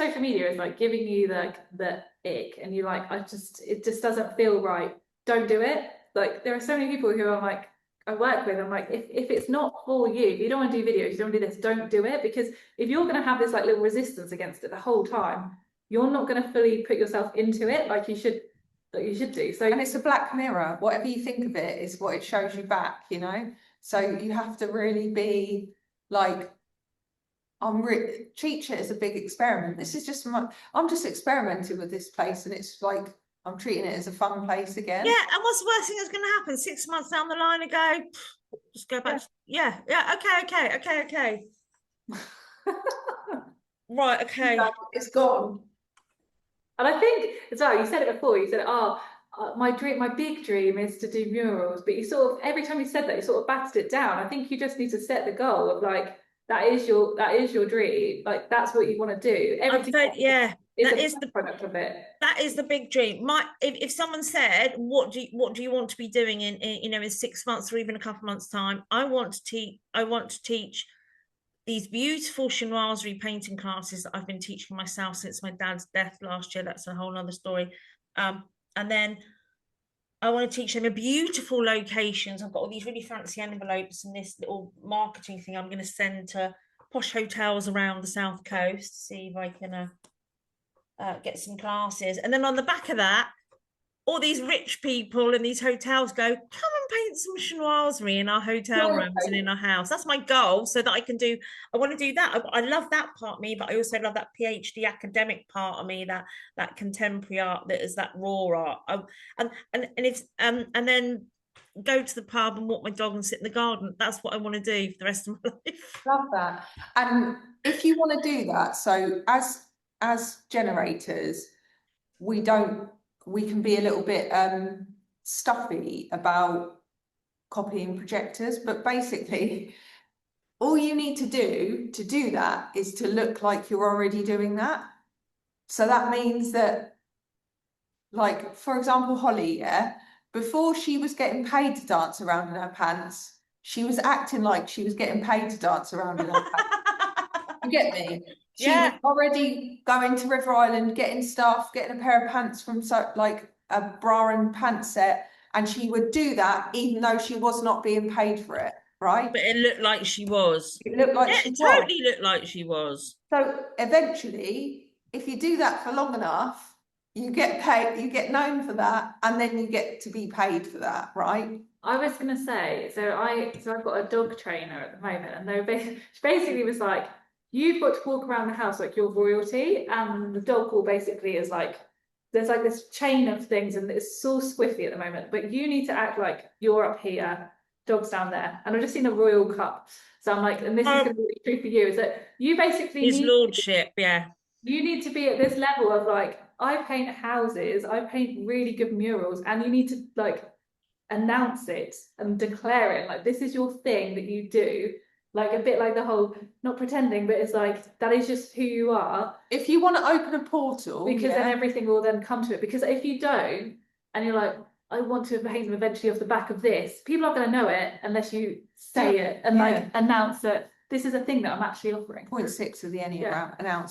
social media is like giving you the ick, and you're like, it just doesn't feel right. Don't do it. Like there are so many people who are like, I work with, I'm like, if it's not for you, if you don't want to do videos, you don't want to do this, don't do it. Because if you're going to have this like little resistance against it the whole time, you're not going to fully put yourself into it like you should do. So, and it's a black mirror. Whatever you think of it is what it shows you back, you know? So you have to really be like, treat it as a big experiment. This is just I'm just experimenting with this place, and it's like I'm treating it as a fun place again. Yeah, and what's the worst thing that's going to happen? 6 months down the line, ago, just go back. Yeah, okay. Right, okay. It's gone. And I think as well, you said it before. You said, my big dream is to do murals, but you sort of every time you said that, you sort of battered it down. I think you just need to set the goal of like that is your dream. Like that's what you want to do. Everything that is the product of it. That is the big dream. If someone said, what do you want to be doing in 6 months or even a couple of months time, I want to teach these beautiful chinoiserie painting classes that I've been teaching myself since my dad's death last year. That's a whole other story. And then I want to teach them in beautiful locations. I've got all these really fancy envelopes and this little marketing thing I'm going to send to posh hotels around the South Coast, see if I can get some classes. And then on the back of that, all these rich people in these hotels go, come and paint some chinoiserie in our hotel rooms and in our house. That's my goal, so that I want to do that. I love that part of me, but I also love that PhD academic part of me, that contemporary art, that is that raw art. And then go to the pub and walk my dog and sit in the garden. That's what I want to do for the rest of my life. Love that. And if you want to do that, so as generators, we can be a little bit stuffy about copying projectors, but basically all you need to do that is to look like you're already doing that. So that means that, like, for example, Holly, before she was getting paid to dance around in her pants, she was acting like she was getting paid to dance around in her pants. You get me? She was already going to River Island, getting stuff, getting a pair of pants from like a bra and pants set, and she would do that even though she was not being paid for it, right? But it looked like she was. It looked like she totally looked like she was. So eventually, if you do that for long enough, you get paid, you get known for that, and then you get to be paid for that, right? I was gonna say, so I've got a dog trainer at the moment, and she basically was like, you've got to walk around the house like you're royalty, and the dog wall basically is like, there's like this chain of things, and it's so squiffy at the moment, but you need to act like you're up here, dog's down there. And I've just seen a royal cup, so I'm like, and this is going to be true for you, is that you basically his lordship, you need to be at this level of like, I paint houses, I paint really good murals, and you need to like announce it and declare it, like this is your thing that you do. Like a bit like the whole not pretending, but it's like that is just who you are. If you want to open a portal, because then everything will then come to it. Because if you don't, and you're like, I want to paint them eventually off the back of this, people aren't going to know it unless you say it and like announce that this is a thing that I'm actually offering. 0.6 of the Enneagram, announce.